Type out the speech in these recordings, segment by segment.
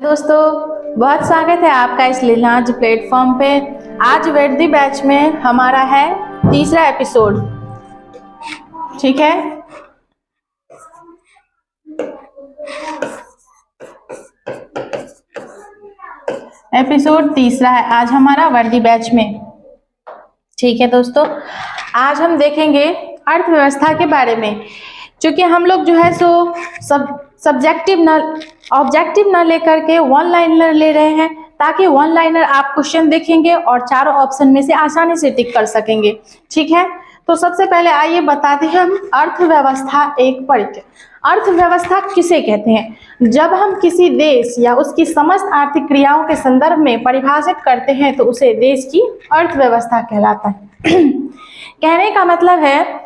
दोस्तों, बहुत स्वागत है आपका इस लीलांज प्लेटफॉर्म पे। आज वर्दी बैच में हमारा है तीसरा एपिसोड। ठीक है, एपिसोड तीसरा है आज हमारा वर्दी बैच में। ठीक है दोस्तों, आज हम देखेंगे अर्थव्यवस्था के बारे में। क्योंकि हम लोग जो है सो सब्जेक्टिव ना ऑब्जेक्टिव ना लेकर के वन लाइनर ले रहे हैं, ताकि वन लाइनर आप क्वेश्चन देखेंगे और चारों ऑप्शन में से आसानी से टिक कर सकेंगे। ठीक है, तो सबसे पहले आइए बताते हैं हम अर्थव्यवस्था एक परिचय। अर्थव्यवस्था किसे कहते हैं? जब हम किसी देश या उसकी समस्त आर्थिक क्रियाओं के संदर्भ में परिभाषित करते हैं तो उसे देश की अर्थव्यवस्था कहलाता है। कहने का मतलब है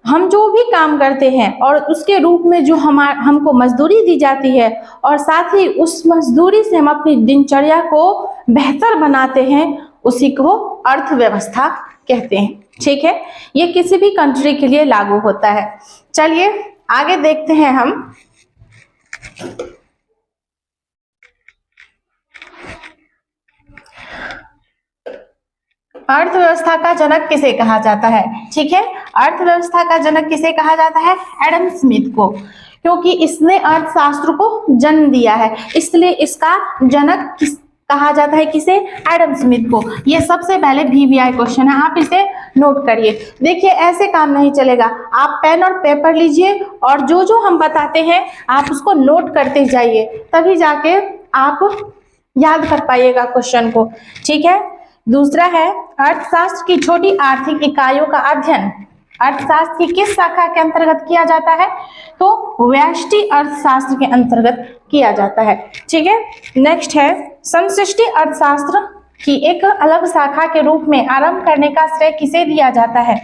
हम जो भी काम करते हैं और उसके रूप में जो हमको मजदूरी दी जाती है, और साथ ही उस मजदूरी से हम अपनी दिनचर्या को बेहतर बनाते हैं, उसी को अर्थव्यवस्था कहते हैं। ठीक है, ये किसी भी कंट्री के लिए लागू होता है। चलिए आगे देखते हैं हम। अर्थव्यवस्था का जनक किसे कहा जाता है? ठीक है, अर्थव्यवस्था का जनक किसे कहा जाता है? एडम स्मिथ को, क्योंकि इसने अर्थशास्त्र को जन्म दिया है, इसलिए इसका जनक कहा जाता है किसे? एडम स्मिथ को। ये सबसे पहले VVI क्वेश्चन है, आप इसे नोट करिए। देखिए, ऐसे काम नहीं चलेगा, आप पेन और पेपर लीजिए और जो जो हम बताते हैं आप उसको नोट करते जाइए, तभी जाके आप याद कर पाइएगा क्वेश्चन को। ठीक है, दूसरा है अर्थशास्त्र की छोटी आर्थिक इकाइयों का अध्ययन अर्थशास्त्र की किस शाखा के अंतर्गत किया जाता है? तो व्यष्टि अर्थशास्त्र के अंतर्गत किया जाता है। ठीक है, नेक्स्ट है समष्टि अर्थशास्त्र की एक अलग शाखा के रूप में आरंभ करने का श्रेय किसे दिया जाता है?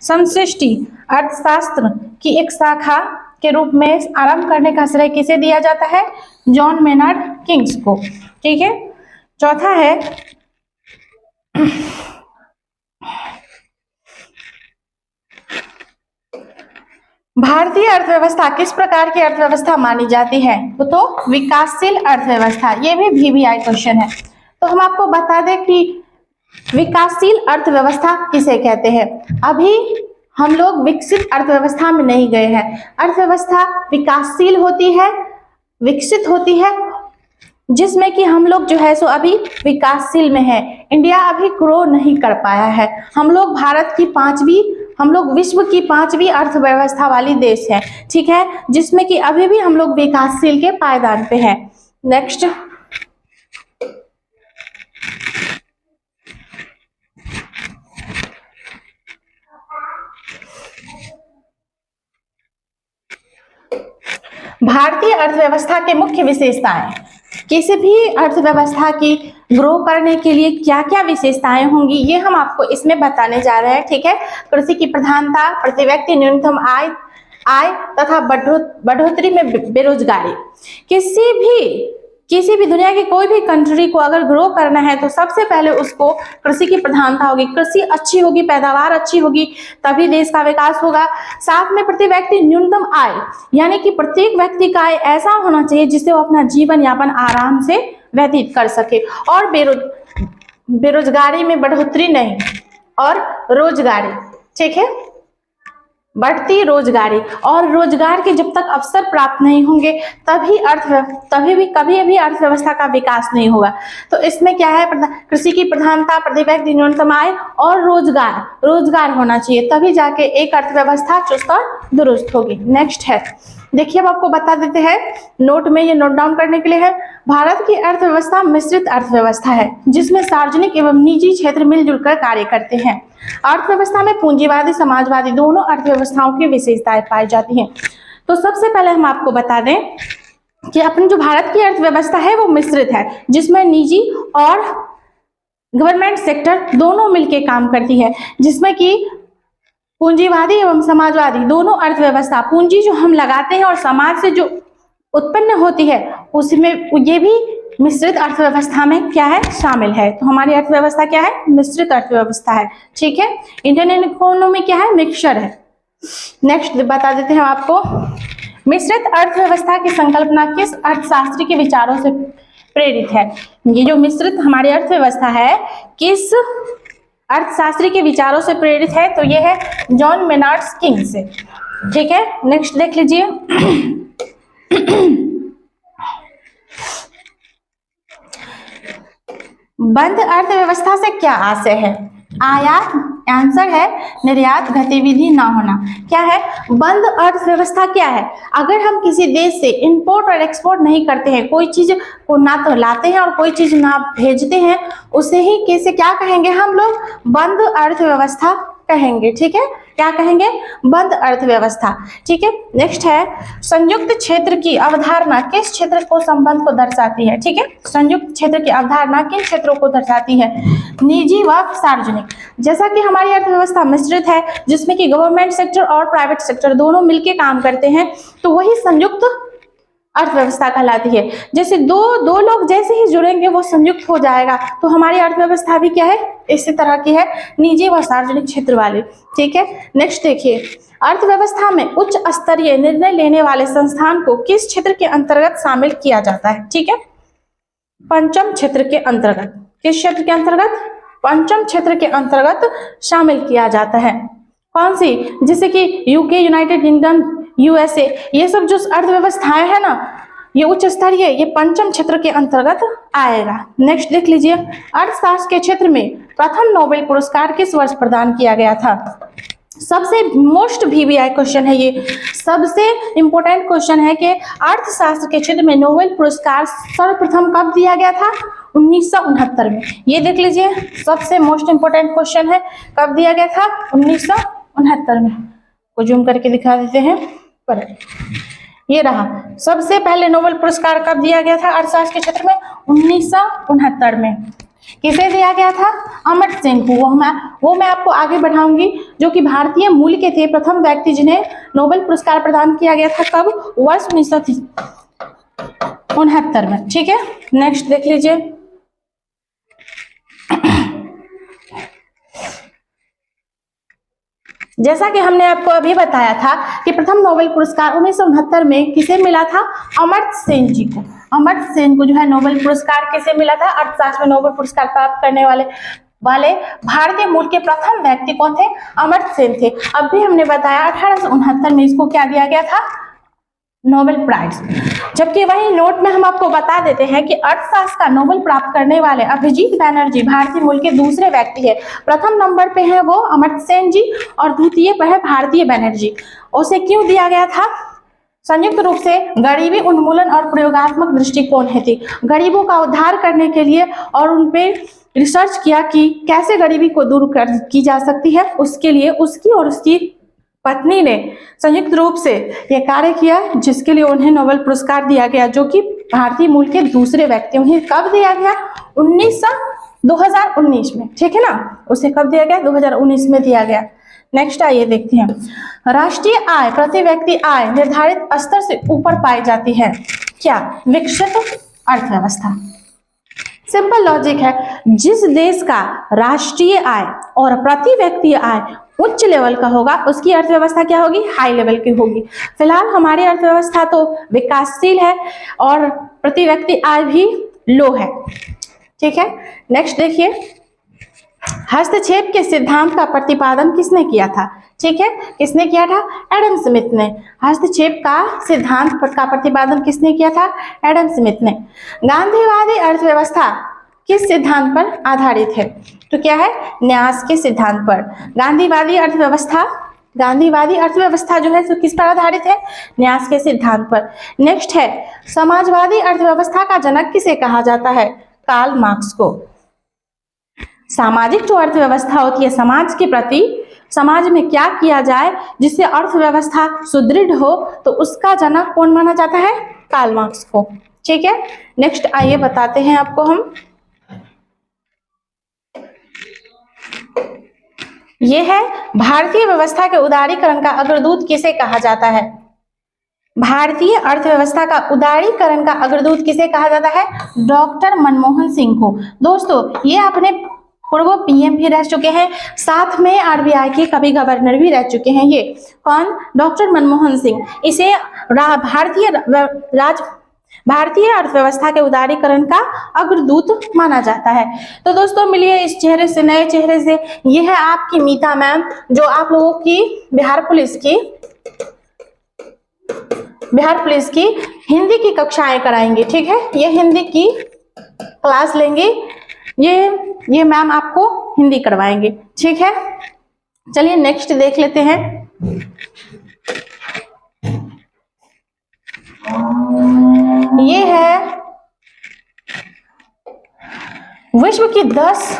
समष्टि अर्थशास्त्र की एक शाखा के रूप में आरंभ करने का श्रेय किसे दिया जाता है? जॉन मेनार्ड किंग्स को। ठीक है, चौथा है भारतीय अर्थव्यवस्था किस प्रकार की अर्थव्यवस्था मानी जाती है? तो विकासशील अर्थव्यवस्था। ये भी VVI क्वेश्चन है, तो हम आपको बता दें कि विकासशील अर्थव्यवस्था किसे कहते हैं। अभी हम लोग विकसित अर्थव्यवस्था में नहीं गए हैं। अर्थव्यवस्था विकासशील होती है, विकसित होती है, जिसमें कि हम लोग जो है सो अभी विकासशील में है। इंडिया अभी ग्रो नहीं कर पाया है। हम लोग विश्व की 5वीं अर्थव्यवस्था वाली देश है। ठीक है, जिसमें कि अभी भी हम लोग विकासशील के पायदान पे हैं। नेक्स्ट, भारतीय अर्थव्यवस्था के मुख्य विशेषताएं। किसी भी अर्थव्यवस्था की ग्रो करने के लिए क्या क्या विशेषताएं होंगी, ये हम आपको इसमें बताने जा रहे हैं। ठीक है, कृषि की प्रधानता, प्रति व्यक्ति न्यूनतम आय तथा बढ़ोतरी में बेरोजगारी। किसी भी दुनिया की कोई भी कंट्री को अगर ग्रो करना है तो सबसे पहले उसको कृषि की प्रधानता होगी। कृषि अच्छी होगी, पैदावार अच्छी होगी, तभी देश का विकास होगा। साथ में प्रति व्यक्ति न्यूनतम आय, यानी कि प्रत्येक व्यक्ति का आय ऐसा होना चाहिए जिससे वो अपना जीवन यापन आराम से व्यतीत कर सके। और बेरोजगारी में बढ़ोतरी नहीं, और रोजगारी। ठीक है, बढ़ती रोजगारी, और रोजगार के जब तक अवसर प्राप्त नहीं होंगे कभी भी अर्थव्यवस्था का विकास नहीं होगा। तो इसमें क्या है? कृषि की प्रधानता, प्रति व्यक्ति न्यूनतम आय और रोजगार होना चाहिए, तभी जाके एक अर्थव्यवस्था चुस्त और दुरुस्त होगी। नेक्स्ट है, देखिए अब आपको बता देते हैं, नोट में ये नोट डाउन करने के लिए है। भारत की अर्थव्यवस्था मिश्रित अर्थव्यवस्था है, जिसमें सार्वजनिक एवं निजी क्षेत्र मिलजुल कर कार्य करते हैं। अर्थव्यवस्था में पूंजीवादी, समाजवादी दोनों अर्थव्यवस्थाओं की विशेषताएं पाई जाती हैं। तो सबसे पहले हम आपको बता दें कि अपनी जो भारत की अर्थव्यवस्था है वो मिश्रित है, जिसमें निजी और गवर्नमेंट सेक्टर दोनों मिलकर काम करती है, जिसमें कि पूंजीवादी एवं समाजवादी दोनों अर्थव्यवस्था, पूंजी जो हम लगाते हैं और समाज से जो उत्पन्न होती है, उसमें ये भी मिश्रित अर्थव्यवस्था में क्या है? शामिल है। तो हमारी अर्थव्यवस्था क्या है? मिश्रित अर्थव्यवस्था है। ठीक है, इंडियन इकोनॉमी क्या है? मिक्सचर है। नेक्स्ट बता देते हैं आपको, मिश्रित अर्थव्यवस्था की संकल्पना किस अर्थशास्त्री के विचारों से प्रेरित है? ये जो मिश्रित हमारी अर्थव्यवस्था है किस अर्थशास्त्री के विचारों से प्रेरित है? तो ये है जॉन मेनार्ड कीन्स से। ठीक है, नेक्स्ट देख लीजिए। बंद अर्थव्यवस्था से क्या आशय है? आयात, आंसर है निर्यात गतिविधि ना होना। क्या है बंद अर्थव्यवस्था? क्या है? अगर हम किसी देश से इंपोर्ट और एक्सपोर्ट नहीं करते हैं, कोई चीज को ना तो लाते हैं और कोई चीज ना भेजते हैं, उसे ही कैसे क्या कहेंगे हम लोग? बंद अर्थव्यवस्था कहेंगे। ठीक है, क्या कहेंगे? बंद अर्थव्यवस्था। ठीक है, नेक्स्ट है संयुक्त क्षेत्र की अवधारणा किस क्षेत्र को संबंध को दर्शाती है? ठीक है, संयुक्त क्षेत्र की अवधारणा किन क्षेत्रों को दर्शाती है? निजी व सार्वजनिक। जैसा कि हमारी अर्थव्यवस्था मिश्रित है जिसमें कि गवर्नमेंट सेक्टर और प्राइवेट सेक्टर दोनों मिलकर काम करते हैं, तो वही संयुक्त अर्थव्यवस्था कहलाती है। जैसे दो लोग जैसे ही जुड़ेंगे वो संयुक्त हो जाएगा, तो हमारी अर्थव्यवस्था भी क्या है? इसी तरह की है, निजी व सार्वजनिक क्षेत्र वाली। ठीक है, नेक्स्ट देखिए, अर्थव्यवस्था में उच्च स्तरीय निर्णय लेने वाले संस्थान को किस क्षेत्र के अंतर्गत शामिल किया जाता है? ठीक है, पंचम क्षेत्र के अंतर्गत। किस क्षेत्र के अंतर्गत? पंचम क्षेत्र के अंतर्गत शामिल किया जाता है। कौन सी? जैसे कि यूके, यूनाइटेड किंगडम, यूएसए, ये सब जो अर्थव्यवस्थाएं है ना, ये उच्च स्तरीय, ये पंचम क्षेत्र के अंतर्गत आएगा। नेक्स्ट देख लीजिए, अर्थशास्त्र के क्षेत्र में प्रथम नोबेल पुरस्कार किस वर्ष प्रदान किया गया था? सबसे मोस्ट VVI क्वेश्चन है ये, सबसे इंपॉर्टेंट क्वेश्चन है कि अर्थशास्त्र के क्षेत्र में नोबेल पुरस्कार सर्वप्रथम कब दिया गया था? 1969 में। ये देख लीजिए, सबसे मोस्ट इंपॉर्टेंट क्वेश्चन है, कब दिया गया था? 1969 में। को जूम करके दिखा देते हैं पर ये रहा, सबसे पहले नोबेल पुरस्कार कब दिया गया था अर्थशास्त्र के क्षेत्र में? 1969 में। किसे दिया गया था? अमर्त्य सेन को। वो मैं आपको आगे बढ़ाऊंगी, जो कि भारतीय मूल के थे, प्रथम व्यक्ति जिन्हें नोबेल पुरस्कार प्रदान किया गया था। कब? वर्ष 1969 में। ठीक है, नेक्स्ट देख लीजिए, जैसा कि हमने आपको अभी बताया था कि प्रथम नोबेल पुरस्कार 1969 में किसे मिला था? अमर्त्य सेन जी को। अमर्त्य सेन को जो है नोबेल पुरस्कार किसे मिला था? अर्थशास्त्र में नोबेल पुरस्कार प्राप्त करने वाले भारतीय मूल के प्रथम व्यक्ति कौन थे? अमर्त्य सेन थे। अब भी हमने बताया 1869 में इसको क्या दिया गया था? Nobel prize. जबकि वही नोट में हम आपको बता देते हैं कि अर्थशास्त्र का नोबेल प्राप्त करने वाले अभिजीत बैनर्जी भारतीय मूल के दूसरे व्यक्ति है। प्रथम नंबर पे है वो अमर्त्य सेन जी और द्वितीय पर है भारतीय बैनर्जी। उसे क्यों दिया गया था? संयुक्त रूप से गरीबी उन्मूलन और प्रयोगात्मक दृष्टिकोण है थी, गरीबों का उद्धार करने के लिए, और उन पे रिसर्च किया कि कैसे गरीबी को दूर की जा सकती है। उसके लिए उसकी और उसकी पत्नी ने संयुक्त रूप से यह कार्य किया, जिसके लिए उन्हें नोबेल पुरस्कार दिया गया, जो कि भारतीय मूल के दूसरे व्यक्ति। उन्हें कब दिया गया? 2019 में। ठीक है ना, उसे कब दिया गया? 2019 में दिया गया। नेक्स्ट आइए देखते हैं, राष्ट्रीय आय प्रति व्यक्ति आय निर्धारित स्तर से ऊपर पाई जाती है। क्या? विकसित अर्थव्यवस्था। सिंपल लॉजिक है, जिस देश का राष्ट्रीय आय और प्रति व्यक्ति आय उच्च लेवल का होगा उसकी अर्थव्यवस्था क्या होगी? हाई लेवल की होगी। फिलहाल हमारी अर्थव्यवस्था तो विकासशील है और प्रति व्यक्ति आय भी लो है। ठीक है, नेक्स्ट देखिए, हस्तक्षेप के सिद्धांत का प्रतिपादन किसने किया था? ठीक है, किसने किया था? एडम स्मिथ ने। हस्तक्षेप का सिद्धांत का प्रतिपादन किसने किया था? एडम स्मिथ ने। गांधीवादी अर्थव्यवस्था किस सिद्धांत पर आधारित है? तो क्या है? न्यास के सिद्धांत पर। गांधीवादी अर्थव्यवस्था जो है तो किस पर आधारित है? न्यास के सिद्धांत पर। नेक्स्ट है, समाजवादी अर्थव्यवस्था का जनक किसे कहा जाता है? कार्ल मार्क्स को। सामाजिक जो अर्थव्यवस्था होती है, समाज के प्रति, समाज में क्या किया जाए जिससे अर्थव्यवस्था सुदृढ़ हो, तो उसका जनक कौन माना जाता है? कार्ल मार्क्स को। ठीक है, नेक्स्ट आइए बताते हैं आपको हम, ये है भारतीय व्यवस्था के उदारीकरण का अग्रदूत किसे कहा जाता है? भारतीय अर्थव्यवस्था का उदारीकरण का अग्रदूत किसे कहा जाता है? डॉक्टर मनमोहन सिंह को। दोस्तों, ये अपने पूर्व PM भी रह चुके हैं, साथ में RBI के कभी गवर्नर भी रह चुके हैं। ये कौन? डॉक्टर मनमोहन सिंह। इसे भारतीय अर्थव्यवस्था के उदारीकरण का अग्रदूत माना जाता है। तो दोस्तों मिलिए इस चेहरे से, नए चेहरे से। ये है आपकी मीता मैम, जो आप लोगों की बिहार पुलिस की हिंदी की कक्षाएं कराएंगे। ठीक है, ये हिंदी की क्लास लेंगे, ये मैम आपको हिंदी करवाएंगे। ठीक है, चलिए नेक्स्ट देख लेते हैं। ये है विश्व की 10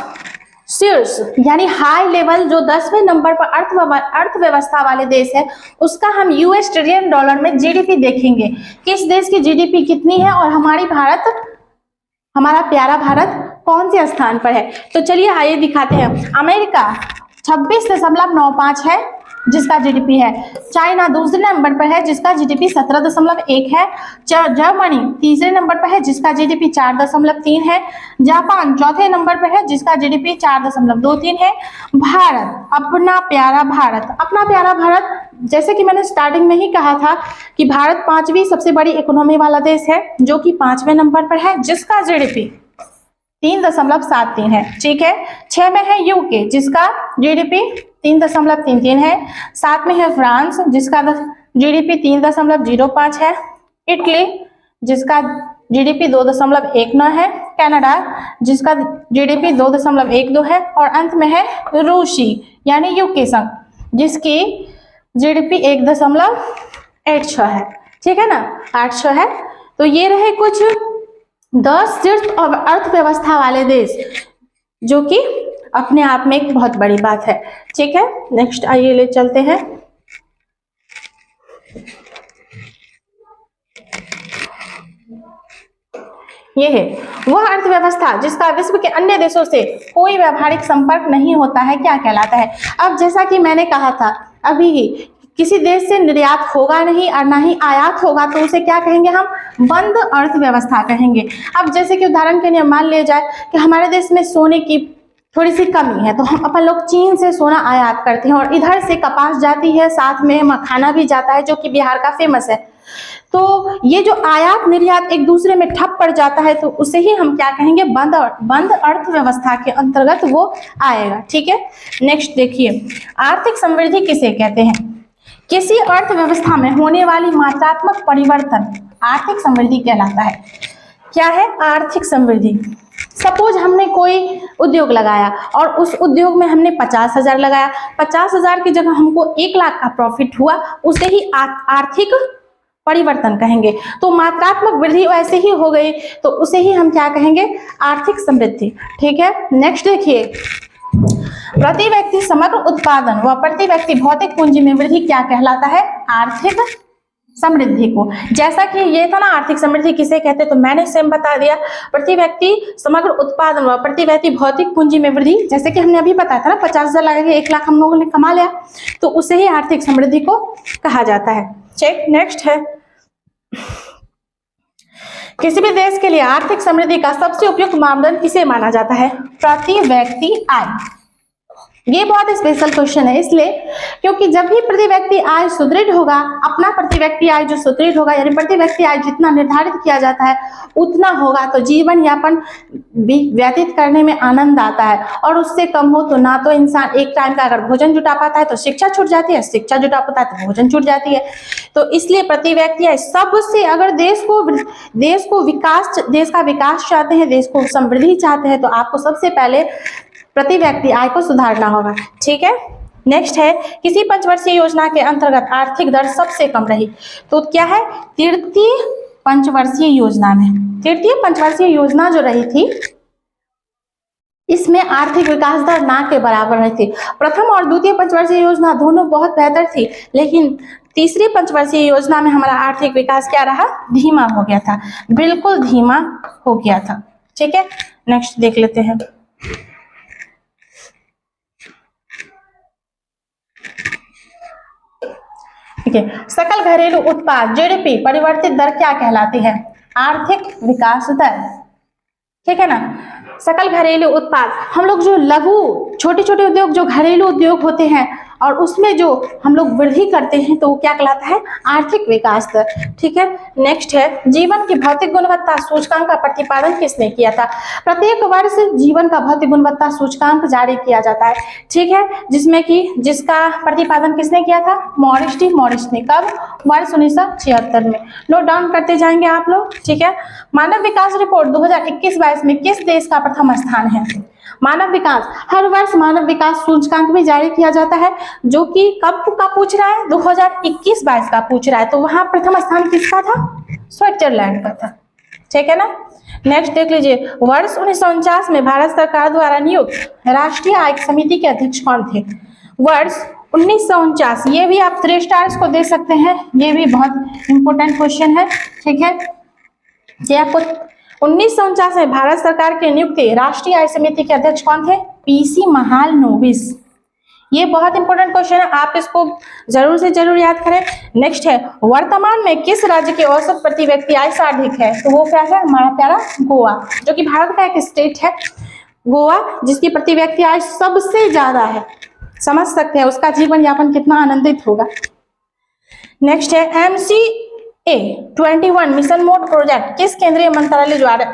शीर्ष यानी हाई लेवल जो 10वें नंबर पर अर्थव्यवस्था वाले देश है, उसका हम US ट्रिलियन डॉलर में जीडीपी देखेंगे। किस देश की जीडीपी कितनी है और हमारा प्यारा भारत कौन से स्थान पर है। तो चलिए आइए दिखाते हैं। अमेरिका 26.95 है जिसका जीडीपी है। चाइना दूसरे नंबर पर है जिसका जीडीपी 17.1 है। जर्मनी तीसरे नंबर पर है जिसका जीडीपी 4.3 है। जापान चौथे नंबर पर है जिसका जीडीपी 4.23 है। भारत, अपना प्यारा भारत, जैसे कि मैंने स्टार्टिंग में ही कहा था कि भारत 5वीं सबसे बड़ी इकोनॉमी वाला देश है, जो कि 5वें नंबर पर है जिसका जीडीपी 3.73 है। ठीक है, 6 में है यूके जिसका जीडीपी 3.33 है। 7 में है फ्रांस जिसका जीडीपी 3.05 है। इटली जिसका जीडीपी 2.19 है। कनाडा जिसका जीडीपी 2.12 है। और अंत में है रूसी यानी यूके संघ जिसकी जीडीपी 1.86 है। ठीक है ना, 86 है। तो ये रहे कुछ 10 शीर्ष अर्थव्यवस्था वाले देश, जो कि अपने आप में एक बहुत बड़ी बात है। ठीक है, नेक्स्ट आइए ले चलते हैं। ये है वह अर्थव्यवस्था जिसका विश्व के अन्य देशों से कोई व्यावहारिक संपर्क नहीं होता है, क्या कहलाता है। अब जैसा कि मैंने कहा था अभी ही, किसी देश से निर्यात होगा नहीं और ना ही आयात होगा, तो उसे क्या कहेंगे हम, बंद अर्थव्यवस्था कहेंगे। अब जैसे कि उदाहरण के लिए मान लिया जाए कि हमारे देश में सोने की थोड़ी सी कमी है, तो हम अपन लोग चीन से सोना आयात करते हैं और इधर से कपास जाती है, साथ में मखाना भी जाता है जो कि बिहार का फेमस है। तो ये जो आयात निर्यात एक दूसरे में ठप पड़ जाता है, तो उसे ही हम क्या कहेंगे, बंद अर्थव्यवस्था के अंतर्गत वो आएगा। ठीक है, नेक्स्ट देखिए, आर्थिक समृद्धि किसे कहते हैं। किसी अर्थव्यवस्था में होने वाली मात्रात्मक परिवर्तन आर्थिक समृद्धि कहलाता है। क्या है आर्थिक समृद्धि। सपोज हमने कोई उद्योग लगाया और उस उद्योग में हमने 50,000 लगाया, 50,000 की जगह हमको 1 लाख का प्रॉफिट हुआ, उसे ही आर्थिक परिवर्तन कहेंगे। तो मात्रात्मक वृद्धि वैसे ही हो गई, तो उसे ही हम क्या कहेंगे, आर्थिक समृद्धि। ठीक है, नेक्स्ट देखिए, प्रति व्यक्ति समग्र उत्पादन व प्रति व्यक्ति भौतिक पूंजी में वृद्धि क्या कहलाता है, आर्थिक समृद्धि को। जैसा कि ये था ना आर्थिक समृद्धि किसे कहते, तो मैंने सेम बता दिया, प्रति व्यक्ति समग्र उत्पादन व प्रति व्यक्ति भौतिक पूंजी में वृद्धि। जैसे कि हमने अभी बताया था ना, 50,000 लगा के 1 लाख हम लोगों ने कमा लिया, तो उसे ही आर्थिक समृद्धि को कहा जाता है। चेक, नेक्स्ट है, किसी भी देश के लिए आर्थिक समृद्धि का सबसे उपयुक्त मापदंड किसे माना जाता है, प्रति व्यक्ति आय। ये बहुत स्पेशल क्वेश्चन है, इसलिए क्योंकि जब भी प्रति व्यक्ति आय सुदृढ़ होगा, अपना प्रति व्यक्ति आय जो सुदृढ़ होगा, यानी प्रति व्यक्ति आय जितना निर्धारित किया जाता है उतना होगा, तो जीवन यापन व्यतीत करने में आनंद आता है। और उससे कम हो तो ना तो इंसान एक टाइम का अगर भोजन जुटा पाता है तो शिक्षा छूट जाती है, शिक्षा जुटा पाता है तो भोजन छूट जाती है। तो इसलिए प्रति व्यक्ति आय सबसे, अगर देश का विकास चाहते हैं, देश को समृद्धि चाहते हैं, तो आपको सबसे पहले प्रति व्यक्ति आय को सुधारना होगा। ठीक है, नेक्स्ट है, किसी पंचवर्षीय योजना के अंतर्गत आर्थिक दर सबसे कम रही, तो क्या है, तृतीय पंचवर्षीय योजना में। तृतीय पंचवर्षीय योजना जो रही थी, इसमें आर्थिक विकास दर ना के बराबर रही थी। प्रथम और द्वितीय पंचवर्षीय योजना दोनों बहुत बेहतर थी, लेकिन तीसरी पंचवर्षीय योजना में हमारा आर्थिक विकास क्या रहा, धीमा हो गया था, बिल्कुल धीमा हो गया था। ठीक है, नेक्स्ट देख लेते हैं। ठीक है, सकल घरेलू उत्पाद जीडीपी परिवर्तित दर क्या कहलाती है, आर्थिक विकास दर। ठीक है ना, सकल घरेलू उत्पाद, हम लोग जो लघु छोटे छोटे उद्योग जो घरेलू उद्योग होते हैं और उसमें जो हम लोग वृद्धि करते हैं तो वो क्या कहलाता है, आर्थिक विकास दर। ठीक है, नेक्स्ट है जीवन की भौतिक गुणवत्ता सूचकांक का प्रतिपादन किसने किया था। प्रत्येक वर्ष जीवन का भौतिक गुणवत्ता सूचकांक जारी किया जाता है, ठीक है, जिसमें कि जिसका प्रतिपादन किसने किया था, मॉरिस डी मॉरिस ने। कब, वर्ष 1976 में। नोट डाउन करते जाएंगे आप लोग। ठीक है, मानव विकास रिपोर्ट 2021-22 में किस देश का प्रथम स्थान है। मानव विकास, हर वर्ष मानव विकास सूचकांक भी जारी किया जाता है, जो कि कब का पूछ रहा है, 2021-22 का पूछ रहा है, तो वहां प्रथम स्थान किसका था, स्विट्जरलैंड का था। ठीक है ना। नेक्स्ट देख लीजिए, वर्ष 1949 में भारत सरकार द्वारा नियुक्त राष्ट्रीय आयोग समिति के अध्यक्ष कौन थे। वर्ष 1949, ये भी आप 3 स्टार्स को दे सकते हैं, ये भी बहुत इंपॉर्टेंट क्वेश्चन है। ठीक है, ये आपको 1949 में भारत सरकार के नियुक्त राष्ट्रीय आय समिति के अध्यक्ष कौन थे, पीसी महालनोबिस। ये बहुत इंपॉर्टेंट क्वेश्चन है, आप इसको जरूर से जरूर याद करें। नेक्स्ट है, वर्तमान में किस राज्य की औसत प्रति व्यक्ति आय से अधिक है, तो वो क्या है, हमारा प्यारा गोवा, जो कि भारत का एक स्टेट है गोवा, जिसकी प्रति व्यक्ति आय सबसे ज्यादा है। समझ सकते हैं उसका जीवन यापन कितना आनंदित होगा। नेक्स्ट है, MCA-21 मिशन मोड प्रोजेक्ट किस केंद्रीय मंत्रालय द्वारा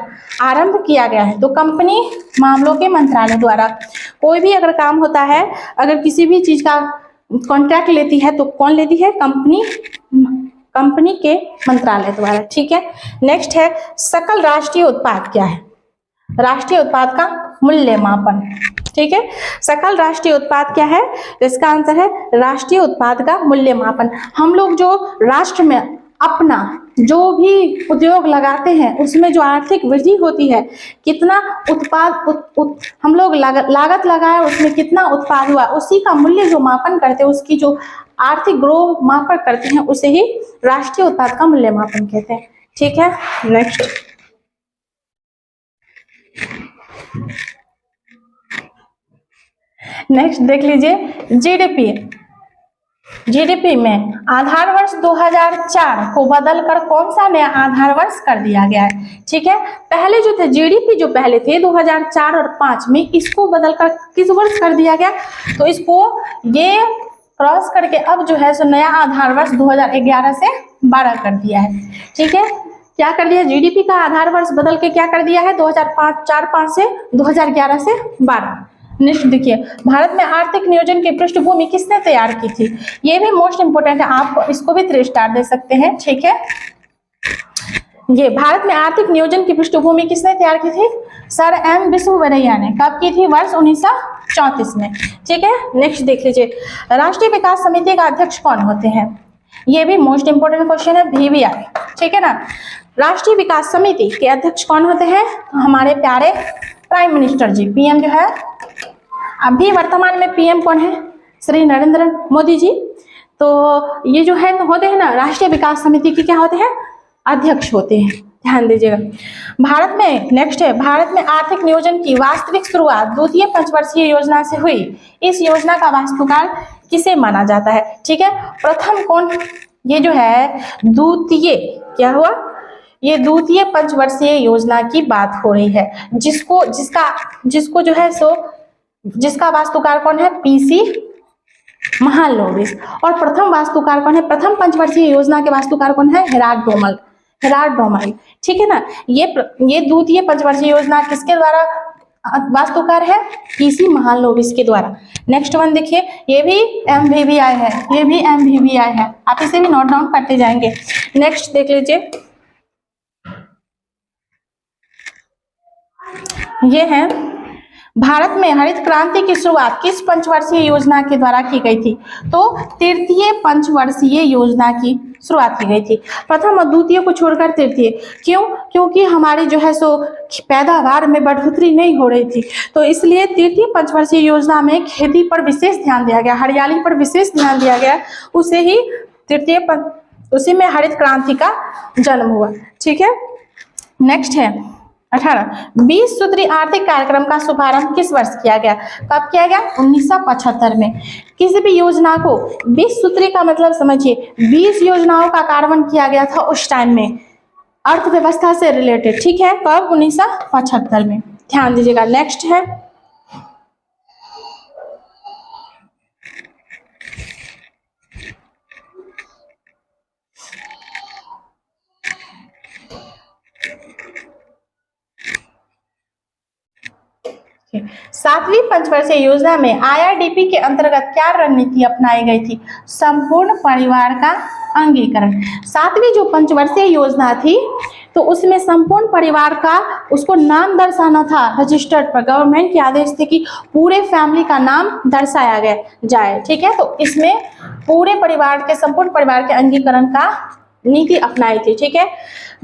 आरंभ किया गया है, तो कंपनी मामलों के मंत्रालय द्वारा। कोई भी अगर काम होता है, अगर किसी भी चीज का कॉन्ट्रैक्ट लेती है तो कौन लेती है, कंपनी के मंत्रालय द्वारा। ठीक है, नेक्स्ट है, सकल राष्ट्रीय उत्पाद क्या है, राष्ट्रीय उत्पाद का मूल्य मापन। ठीक है, सकल राष्ट्रीय उत्पाद क्या है, इसका आंसर है राष्ट्रीय उत्पाद का मूल्य मापन। हम लोग जो राष्ट्र में अपना जो भी उद्योग लगाते हैं उसमें जो आर्थिक वृद्धि होती है, कितना उत्पाद हम लोग लागत लगाए, उसमें कितना उत्पाद हुआ, उसी का मूल्य जो मापन करते हैं, उसकी जो आर्थिक ग्रोथ मापन करते हैं, उसे ही राष्ट्रीय उत्पाद का मूल्य मापन कहते हैं। ठीक है, नेक्स्ट देख लीजिए, जीडीपी में आधार वर्ष 2004 को बदलकर कौन सा नया आधार वर्ष कर दिया गया है। ठीक है, पहले जो थे जीडीपी जो पहले थे 2004 और 5 में, इसको बदलकर किस वर्ष कर दिया गया, तो इसको ये क्रॉस करके अब जो है सो नया आधार वर्ष 2011 से 12 कर दिया है। ठीक है, क्या कर दिया, जीडीपी का आधार वर्ष बदल के क्या कर दिया है, 2004-5 से 2011 से 12। नेक्स्ट देखिए, भारत में आर्थिक नियोजन की पृष्ठभूमि किसने तैयार की थी, ये भी मोस्ट इंपोर्टेंट है, आप इसको भी 3 स्टार दे सकते हैं। ठीक है, ये भारत में आर्थिक नियोजन की पृष्ठभूमि किसने तैयार की थी, सर एम विश्वेश्वरैया ने। कब की थी, वर्ष 1934 में। ठीक है, नेक्स्ट देख लीजिए, राष्ट्रीय विकास समिति का अध्यक्ष कौन होते हैं, ये भी मोस्ट इंपोर्टेंट क्वेश्चन है, VVI। ठीक है ना, राष्ट्रीय विकास समिति के अध्यक्ष कौन होते हैं, हमारे प्यारे प्राइम मिनिस्टर जी, पीएम जो है, अभी वर्तमान में पीएम कौन है, श्री नरेंद्र मोदी जी। तो ये जो है होते हैं ना, राष्ट्रीय विकास समिति के क्या होते हैं, अध्यक्ष होते हैं, ध्यान दीजिएगा। भारत में नेक्स्ट है, भारत में आर्थिक नियोजन की वास्तविक शुरुआत द्वितीय पंचवर्षीय योजना से हुई। इस योजना का वास्तुकार किसे माना जाता है। ठीक है, प्रथम कौन, ये जो है द्वितीय, क्या हुआ, ये द्वितीय पंचवर्षीय योजना की बात हो रही है, जिसको जो है सो जिसका वास्तुकार कौन है, पीसी महालनोबिस। और प्रथम वास्तुकार कौन है, प्रथम पंचवर्षीय योजना के वास्तुकार कौन है, हेराल्ड डोमल। ठीक है ना, ये द्वितीय पंचवर्षीय योजना किसके द्वारा वास्तुकार है, पीसी महालनोबिस के द्वारा। नेक्स्ट वन देखिए, ये भी MVVI है, ये भी MVVI है, आप इसे भी नोट डाउन करते जाएंगे। नेक्स्ट देख लीजिए, ये है, भारत में हरित क्रांति की शुरुआत किस पंचवर्षीय योजना के द्वारा की गई थी, तो तृतीय पंचवर्षीय योजना की शुरुआत की गई थी। प्रथम और द्वितीय को छोड़कर तृतीय, क्यों, क्योंकि हमारी जो है सो पैदावार में बढ़ोतरी नहीं हो रही थी, तो इसलिए तृतीय पंचवर्षीय योजना में खेती पर विशेष ध्यान दिया गया, हरियाली पर विशेष ध्यान दिया गया, उसी में हरित क्रांति का जन्म हुआ। ठीक है, नेक्स्ट है 18, 20 सूत्री आर्थिक कार्यक्रम का शुभारंभ किस वर्ष किया गया, कब किया गया, 1975 में। किसी भी योजना को 20 सूत्री का मतलब समझिए, 20 योजनाओं का कार्यान्वयन किया गया था उस टाइम में, अर्थव्यवस्था से रिलेटेड। ठीक है, कब, 1975 में, ध्यान दीजिएगा। नेक्स्ट है सातवीं पंचवर्षीय योजना में IRDP के अंतर्गत क्या रणनीति अपनाई गई थी? संपूर्ण परिवार का अंगीकरण। सातवीं जो पंचवर्षीय योजना थी तो उसमें संपूर्ण परिवार का उसको नाम दर्शाना था रजिस्टर्ड पर, गवर्नमेंट के आदेश थे कि पूरे फैमिली का नाम दर्शाया गया जाए। ठीक है, तो इसमें पूरे परिवार के संपूर्ण परिवार के अंगीकरण का नीति अपनाई थी। ठीक है,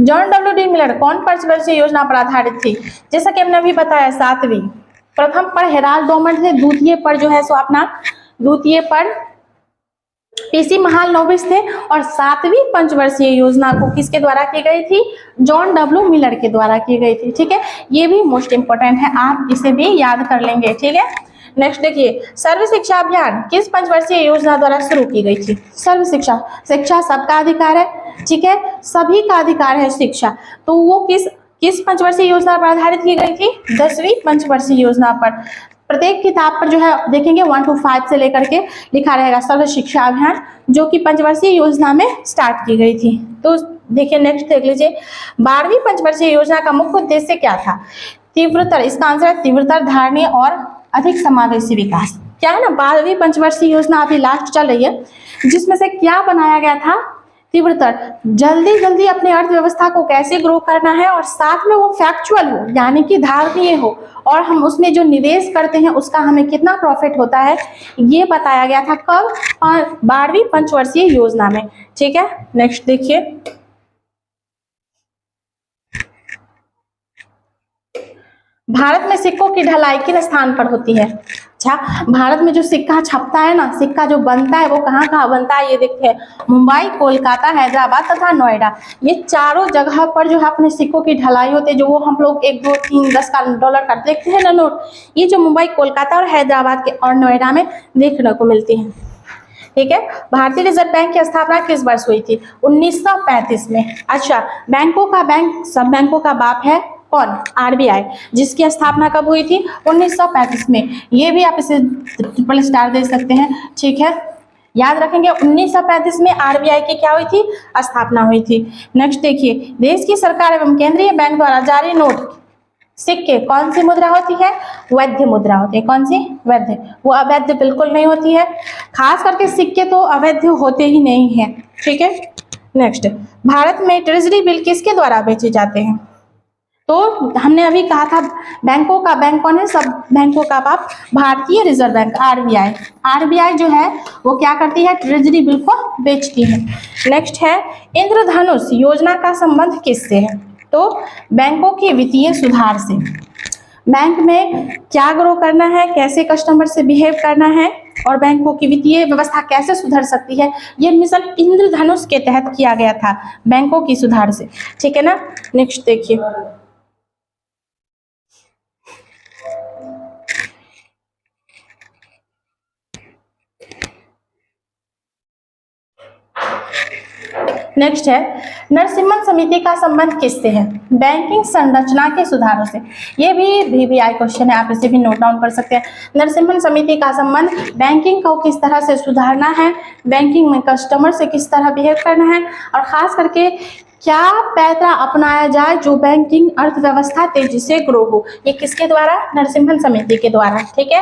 जॉन W.D. मिलर कौन पंचवर्षीय योजना पर आधारित थी? जैसा कि हमने अभी बताया, सातवीं। प्रथम पर हेराल्ड डोमन थे, द्वितीय पर जो है सो अपना द्वितीय पर PC महालनोबिस थे, और सातवीं पंचवर्षीय योजना को किसके द्वारा की गई थी? John W. मिलर के द्वारा की गई थी। ठीक है, ये भी मोस्ट इंपोर्टेंट है, आप इसे भी याद कर लेंगे। ठीक है, नेक्स्ट देखिए, सर्व शिक्षा अभियान किस पंचवर्षीय योजना द्वारा शुरू की गई थी? सर्व शिक्षा, शिक्षा सबका अधिकार है। ठीक है, सभी का अधिकार है शिक्षा, तो वो किस पंचवर्षीय योजना पर आधारित की गई थी? 10वीं पंचवर्षीय योजना पर। प्रत्येक किताब पर जो है देखेंगे 1 to 5 से लेकर के लिखा रहेगा सर्व शिक्षा अभियान, जो कि पंचवर्षीय योजना में स्टार्ट की गई थी। तो देखिए, नेक्स्ट देख लीजिए, 12वीं पंचवर्षीय योजना का मुख्य उद्देश्य क्या था? तीव्रतर, इसका आंसर है तीव्रतर, धारणीय और अधिक समावेशी विकास। क्या है ना, 12वीं पंचवर्षीय योजना अभी लास्ट चल रही है, जिसमें से क्या बनाया गया था? तीव्रतर, जल्दी जल्दी अपनी अर्थव्यवस्था को कैसे ग्रो करना है, और साथ में वो फैक्चुअल हो, यानी कि धारणीय हो, और हम उसमें जो निवेश करते हैं उसका हमें कितना प्रॉफिट होता है, ये बताया गया था। कब? 12वीं पंचवर्षीय योजना में। ठीक है, नेक्स्ट देखिए, भारत में सिक्कों की ढलाई किन स्थान पर होती है? अच्छा, भारत में जो सिक्का छपता है ना, सिक्का जो बनता है वो कहाँ कहाँ बनता है? ये देखते हैं, मुंबई, कोलकाता, हैदराबाद तथा नोएडा, ये चारों जगह पर जो है अपने सिक्कों की ढलाई होती है। जो वो हम लोग 1, 2, 3, 10 का डॉलर का देखते हैं ना नोट, ये जो मुंबई, कोलकाता और हैदराबाद के और नोएडा में देखने को मिलती है। ठीक है, भारतीय रिजर्व बैंक की स्थापना किस वर्ष हुई थी? 1935 में। अच्छा, बैंकों का बैंक सब बैंकों का बाप है कौन? RBI, जिसकी स्थापना कब हुई थी? 1935 में। ये भी आप इसे ट्रिपल स्टार दे सकते हैं। ठीक है, याद रखेंगे 1935 में RBI की क्या हुई थी? स्थापना हुई थी। नेक्स्ट देखिए, देश की सरकार एवं केंद्रीय बैंक द्वारा जारी नोट, सिक्के कौन सी मुद्रा होती है? वैध मुद्रा होती है। कौन सी? वैध। वो अवैध बिल्कुल नहीं होती है, खास करके सिक्के तो अवैध होते ही नहीं है। ठीक है, नेक्स्ट, भारत में ट्रेजरी बिल किसके द्वारा बेचे जाते हैं? तो हमने अभी कहा था बैंकों का बैंक कौन है? सब बैंकों का बाप भारतीय रिजर्व बैंक RBI। RBI जो है वो क्या करती है? ट्रेजरी बिल को बेचती है। नेक्स्ट है, इंद्रधनुष योजना का संबंध किससे है? तो बैंकों के वित्तीय सुधार से। बैंक में क्या ग्रो करना है, कैसे कस्टमर से बिहेव करना है, और बैंकों की वित्तीय व्यवस्था कैसे सुधर सकती है, ये मिशन इंद्रधनुष के तहत किया गया था, बैंकों की सुधार से। ठीक है ना, नेक्स्ट देखिए, नेक्स्ट है, नरसिम्हन समिति का संबंध किससे है? बैंकिंग संरचना के सुधारों से। ये भी VBI क्वेश्चन है, आप इसे भी नोट डाउन कर सकते हैं। नरसिम्हन समिति का संबंध बैंकिंग को किस तरह से सुधारना है, बैंकिंग में कस्टमर से किस तरह बिहेव करना है, और खास करके क्या पैतरा अपनाया जाए जो बैंकिंग अर्थव्यवस्था तेजी से ग्रो हो, ये किसके द्वारा? नरसिम्हन समिति के द्वारा। ठीक है,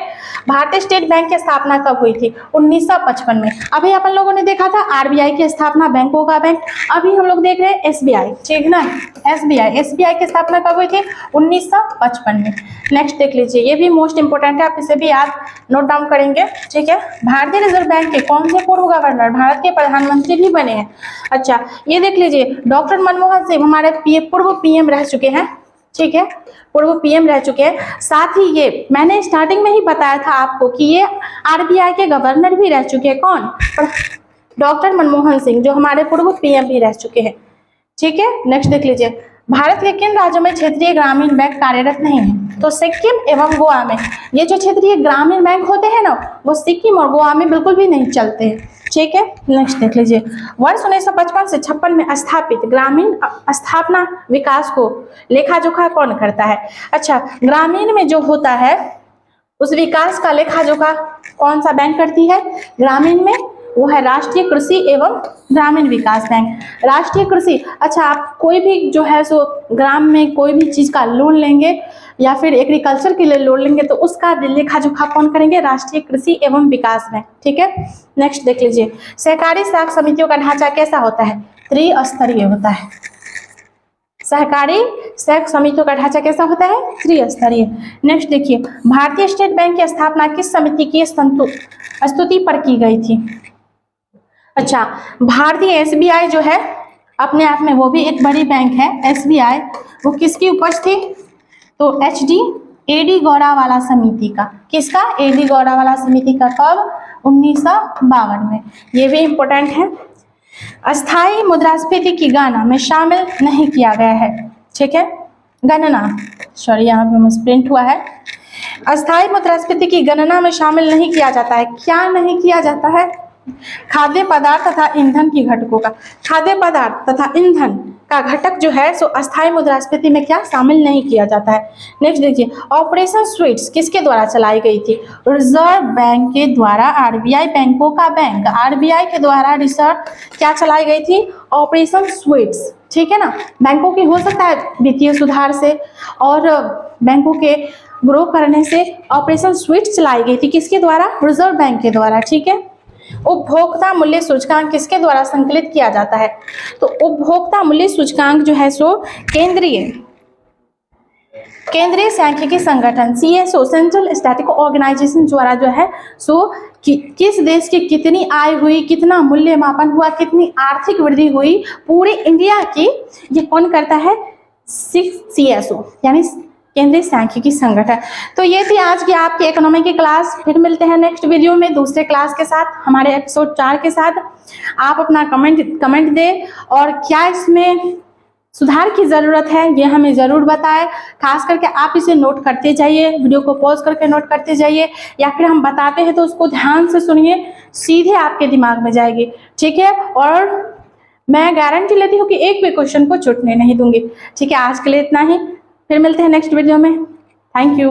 भारतीय स्टेट बैंक की स्थापना कब हुई थी? 1955 में। अभी अपन लोगों ने देखा था RBI की स्थापना, बैंकों का बैंक। अभी हम लोग देख रहे हैं SBI। ठीक ना, SBI की स्थापना कब हुई थी? 1955 में। नेक्स्ट देख लीजिए, ये भी मोस्ट इंपोर्टेंट है, आप इसे भी याद नोट डाउन करेंगे। ठीक है, भारतीय रिजर्व बैंक के कौन से पूर्व गवर्नर भारत के प्रधानमंत्री भी बने हैं? अच्छा, ये देख लीजिए, डॉक्टर मनमोहन सिंह हमारे पूर्व PM रह चुके हैं। ठीक है, पूर्व PM रह चुके हैं। साथ ही ये मैंने स्टार्टिंग में ही बताया था आपको कि ये RBI के गवर्नर भी रह चुके हैं। कौन? डॉक्टर मनमोहन सिंह, जो हमारे पूर्व PM भी रह चुके हैं। ठीक है, नेक्स्ट देख लीजिए, भारत के किन राज्यों में क्षेत्रीय ग्रामीण बैंक कार्यरत नहीं है? तो सिक्किम एवं गोवा में। ये जो क्षेत्रीय ग्रामीण बैंक होते हैं ना, वो सिक्किम और गोवा में बिल्कुल भी नहीं चलते हैं। ठीक है, नेक्स्ट देख लीजिए, वर्ष 1955 से 56 में स्थापित ग्रामीण स्थापना विकास को लेखा जोखा कौन करता है? अच्छा, ग्रामीण में जो होता है उस विकास का लेखा जोखा कौन सा बैंक करती है? ग्रामीण में वो है राष्ट्रीय कृषि एवं ग्रामीण विकास बैंक। राष्ट्रीय कृषि, अच्छा आप कोई भी जो है सो ग्राम में कोई भी चीज का लोन लेंगे या फिर एग्रीकल्चर के लिए लोन लेंगे तो उसका लेखा जोखा कौन करेंगे? राष्ट्रीय कृषि एवं विकास बैंक। ठीक है, नेक्स्ट देख लीजिए, सहकारी साख समितियों का ढांचा कैसा होता है? त्रिस्तरीय होता है। सहकारी साख समितियों का ढांचा कैसा होता है? त्रिस्तरीय। नेक्स्ट देखिए, भारतीय स्टेट बैंक की स्थापना किस समिति की स्तुति पर की गई थी? अच्छा, भारतीय SBI जो है अपने आप में वो भी एक बड़ी बैंक है SBI, वो किसकी उपज थी? तो AD गौड़ावाला समिति का। किसका? AD गौड़ावाला समिति का। कब? 1952 में। ये भी इंपॉर्टेंट है। अस्थाई मुद्रास्फीति की गणना में शामिल नहीं किया गया है। ठीक है, गणना, सॉरी यहाँ पे मिसप्रिंट हुआ है। अस्थाई मुद्रास्फीति की गणना में शामिल नहीं किया जाता है। क्या नहीं किया जाता है? खाद्य पदार्थ तथा ईंधन की घटकों का, खाद्य पदार्थ तथा ईंधन का घटक जो है सो अस्थाई मुद्रास्फीति में क्या शामिल नहीं किया जाता है। नेक्स्ट देखिए, ऑपरेशन स्वीट्स किसके द्वारा चलाई गई थी? रिजर्व बैंक के द्वारा। RBI बैंकों का बैंक, RBI के द्वारा रिजर्व क्या चलाई गई थी? Operation sweets. ठीक है ना, बैंकों की हो सकता है वित्तीय सुधार से और बैंकों के ग्रो करने से ऑपरेशन स्वीट्स चलाई गई थी। किसके द्वारा? रिजर्व बैंक के द्वारा। ठीक है, उपभोक्ता मूल्य सूचकांक किसके द्वारा संकलित किया जाता है? तो उपभोक्ता मूल्य सूचकांक जो है सो केंद्रीय सांख्यिकी संगठन CSO, सेंट्रल स्टैटिस्टिकल ऑर्गेनाइजेशन द्वारा जो है सो किस देश की कितनी आय हुई, कितना मूल्य मापन हुआ, कितनी आर्थिक वृद्धि हुई पूरे इंडिया की, ये कौन करता है? CSO यानी केंद्रीय सांख्यिकी संगठन। तो ये थी आज की आपकी इकोनॉमी की क्लास। फिर मिलते हैं नेक्स्ट वीडियो में दूसरे क्लास के साथ, हमारे एपिसोड 4 के साथ। आप अपना कमेंट दें और क्या इसमें सुधार की ज़रूरत है ये हमें ज़रूर बताएं। खास करके आप इसे नोट करते जाइए, वीडियो को पॉज करके नोट करते जाइए, या फिर हम बताते हैं तो उसको ध्यान से सुनिए, सीधे आपके दिमाग में जाएगी। ठीक है, और मैं गारंटी लेती हूँ कि एक भी क्वेश्चन को छूटने नहीं दूंगी। ठीक है, आज के लिए इतना ही, फिर मिलते हैं नेक्स्ट वीडियो में। Thank you.